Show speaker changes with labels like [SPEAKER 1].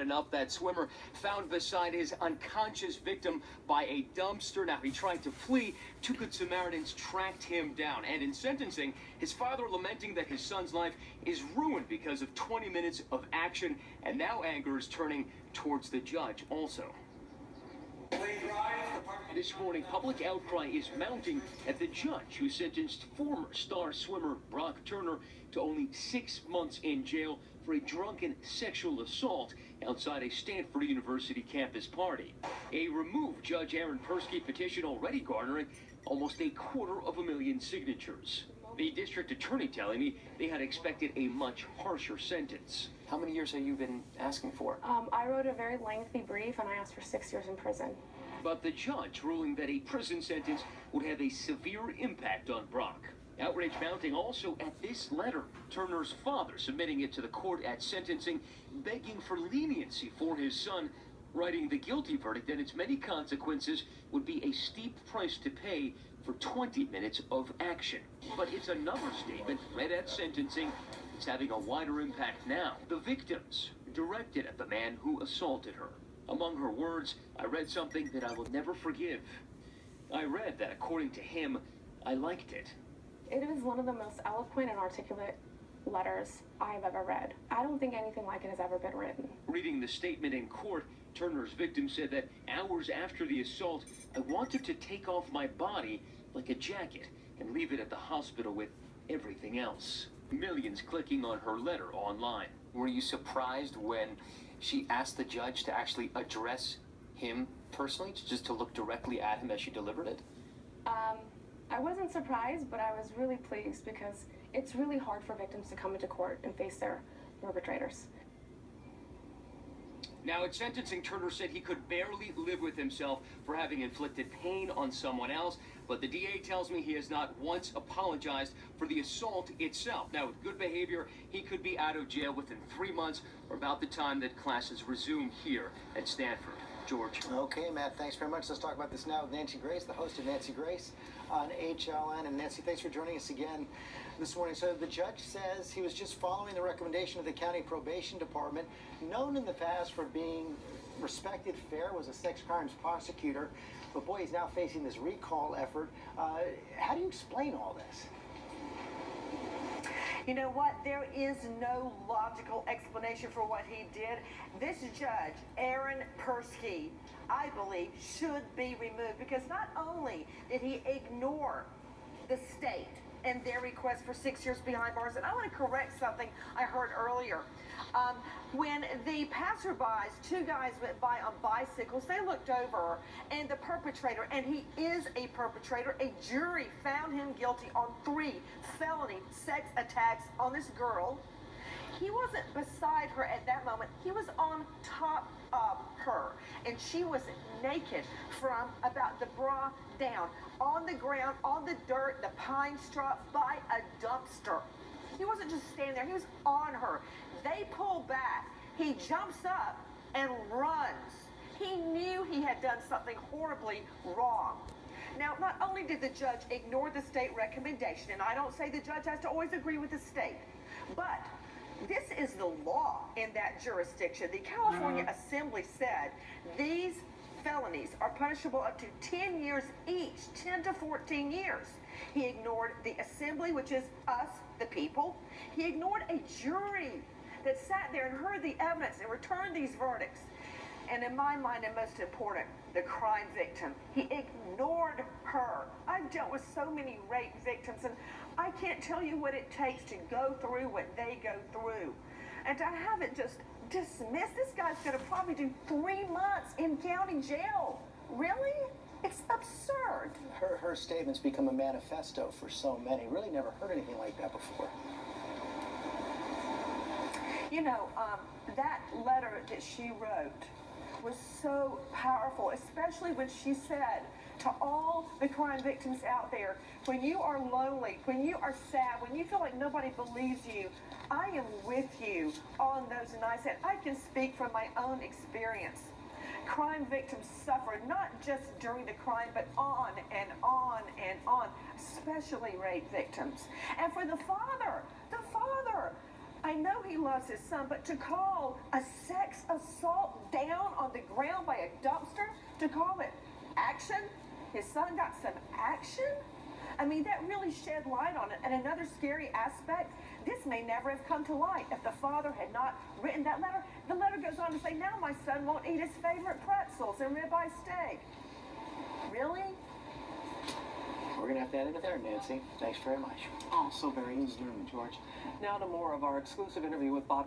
[SPEAKER 1] enough, that swimmer found beside his unconscious victim by a dumpster. Now, he tried to flee. Two good Samaritans tracked him down. And in sentencing, his father lamenting that his son's life is ruined because of 20 minutes of action. And now anger is turning towards the judge also. This morning, public outcry is mounting at the judge who sentenced former star swimmer Brock Turner to only 6 months in jail for a drunken sexual assault outside a Stanford University campus party. A removed Judge Aaron Persky petition already garnering almost 250,000 signatures. The district attorney telling me they had expected a much harsher sentence. How many years have you been asking for?
[SPEAKER 2] I wrote a very lengthy brief and I asked for 6 years in prison.
[SPEAKER 1] But the judge ruling that a prison sentence would have a severe impact on Brock. Outrage mounting also at this letter. Turner's father submitting it to the court at sentencing, begging for leniency for his son, writing the guilty verdict and its many consequences would be a steep price to pay for 20 minutes of action. But it's another statement read at sentencing. It's having a wider impact now. The victims directed at the man who assaulted her. Among her words, I read something that I will never forgive. I read that according to him, I liked it.
[SPEAKER 2] It is one of the most eloquent and articulate letters I have ever read. I don't think anything like it has ever been written.
[SPEAKER 1] Reading the statement in court, Turner's victim said that hours after the assault, I wanted to take off my body like a jacket and leave it at the hospital with everything else. Millions clicking on her letter online. Were you surprised when she asked the judge to actually address him personally, just to look directly at him as she delivered it?
[SPEAKER 2] I wasn't surprised, but I was really pleased because it's really hard for victims to come into court and face their perpetrators.
[SPEAKER 1] Now, at sentencing, Turner said he could barely live with himself for having inflicted pain on someone else, but the DA tells me he has not once apologized for the assault itself. Now, with good behavior, he could be out of jail within 3 months or about the time that classes resume here at Stanford. George.
[SPEAKER 3] Okay, Matt, thanks very much. Let's talk about this now with Nancy Grace, the host of Nancy Grace on HLN. And Nancy, thanks for joining us again this morning. So the judge says he was just following the recommendation of the county probation department, known in the past for being respected, fair, was a sex crimes prosecutor. But boy, he's now facing this recall effort. How do you explain all this?
[SPEAKER 4] You know what? There is no logical explanation for what he did. This judge, Aaron Persky, I believe, should be removed because not only did he ignore the state and their request for 6 years behind bars, and I want to correct something I heard earlier. When the passerbys, two guys went by on bicycles, they looked over, and the perpetrator, and he is a perpetrator, a jury found him guilty on 3 felony sex attacks on this girl. He wasn't beside her at that moment. He was on top of her, and she was naked from about the bra down, on the ground, on the dirt, the pine straw, by a dumpster. He wasn't just standing there. He was on her. They pull back. He jumps up and runs. He knew he had done something horribly wrong. Now, not only did the judge ignore the state recommendation, and I don't say the judge has to always agree with the state, but this is the law in that jurisdiction. The California Assembly said these felonies are punishable up to 10 years each, 10 to 14 years. He ignored the Assembly, which is us, the people. He ignored a jury that sat there and heard the evidence and returned these verdicts. And in my mind, and most important, the crime victim. He ignored her. I've dealt with so many rape victims, and I can't tell you what it takes to go through what they go through. And to have it just dismissed, this guy's going to probably do 3 months in county jail. Really? It's absurd.
[SPEAKER 3] Her statements become a manifesto for so many. Really never heard anything like that before.
[SPEAKER 4] You know, that letter that she wrote was so powerful, especially when she said to all the crime victims out there, when you are lonely, when you are sad, when you feel like nobody believes you, I am with you on those nights. And I can speak from my own experience. Crime victims suffer not just during the crime, but on and on and on, especially rape victims. And for the father, I know he loves his son, but to call a sex assault down on the ground by a dumpster, to call it action. His son got some action. I mean, that really shed light on it. And another scary aspect, this may never have come to light if the father had not written that letter. The letter goes on to say, now my son won't eat his favorite pretzels and ribeye steak. Really?
[SPEAKER 3] We're going to have to end it there, Nancy. Thanks very much.
[SPEAKER 5] Also very disturbing, George. Now to more of our exclusive interview with Bobby.